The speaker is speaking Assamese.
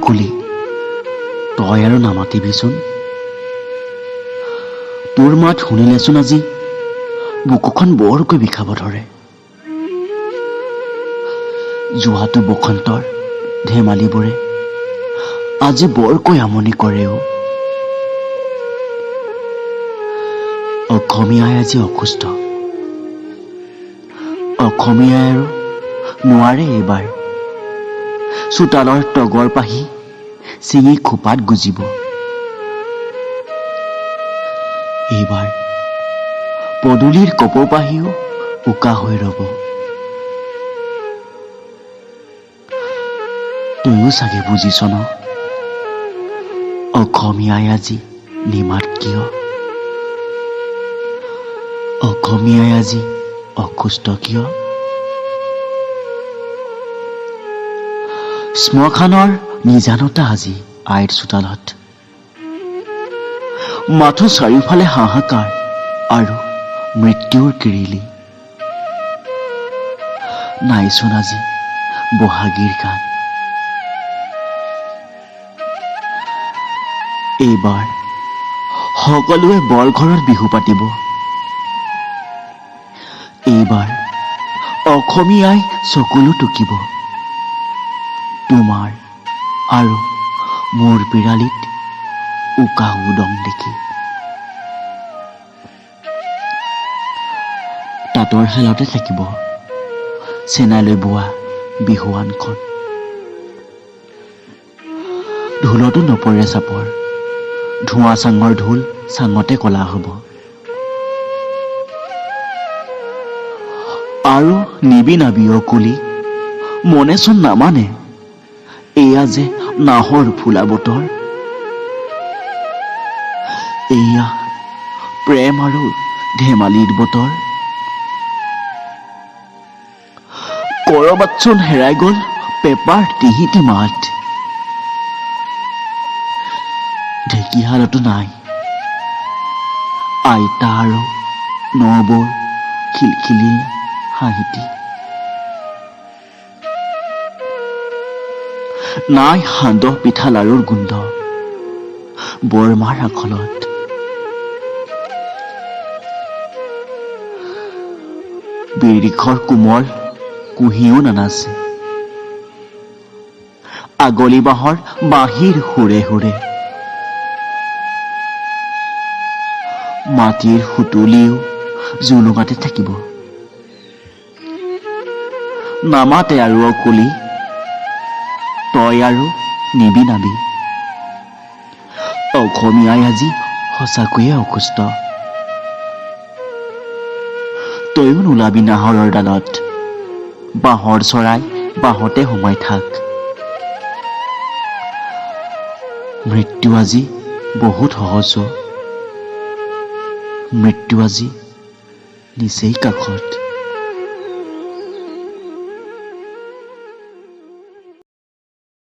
কুলি, তই আৰু নামাতিবিচোন। তোৰ মাত শুনিলেচোন আজি বুকুখন বৰকৈ বিষাব ধৰে। যোৱাটো বসন্তৰ ধেমালিবোৰে আজি বৰকৈ আমনি কৰেও। অসমীয়াই আজি অসুস্থ। অসমীয়াই আৰু নোৱাৰে এইবাৰ চোতালৰ তগৰ পাহি ছিঙি খোপাত গুজিব। এইবাৰ পদূলিৰ কপৌপাহিও উকা হৈ ৰব। তয়ো চাগে বুজিছ ন, অসমীয়াই আজি নিমাত কিয়? অসমীয়াই আজি অসুস্থ কিয়? শ্মশানৰ নিজানতা আজি আইৰ চোতালত। মাথো চাৰিওফালে হাহাকাৰ আৰু মৃত্যুৰ কিৰিলি। নাইচোন আজি বহাগীৰ গান। এইবাৰ সকলোৱে বৰঘৰত বিহু পাতিব। এইবাৰ অসমীয়াই চকুলো টুকিব। তোমাৰ আৰু মোৰ পিৰালিত উকা উদং দেখি। তাঁতৰ শালতে থাকিব চেনাইলৈ বোৱা বিহুৱানখন। ঢোলতো নপৰে চাপৰ, ধোঁৱা চাঙৰ ঢোল চাঙতে কলা হব। আৰু নিবিনাবি অ কুলি, মনেচোন নামানে এয়া যে নাহৰ ফুলা বতৰ। এয়া প্ৰেম আৰু ধেমালিৰ বতৰ। কৰবাতচোন হেৰাই গল পেপাৰ টিহিটি মাত। ঢেঁকীহালতো নাই আইতা আৰু নবৌৰ খিলখিলীয়া হাঁহিটি। নাই সান্দহ পিঠা লাৰুৰ গোন্ধ বৰমাৰ আখলত। বিৰিখৰ কোমল কুঁহিও নানাচে আগলি বাঁহৰ বাঁহীৰ সুৰে সুৰে। মাটিৰ সুতুলিও জুলুঙাতে থাকিব। নামাতে আৰু অকুলি, তই আৰু নিবিনাবি। অসমীয়াই আজি সঁচাকৈয়ে অসুস্থ। তয়ো নোলাবি নাহৰৰ ডালত, বাঁহৰ চৰাই বাঁহতে সোমাই থাক। মৃত্যু আজি বহুত সহজ। মৃত্যু আজি নিচেই কাষত।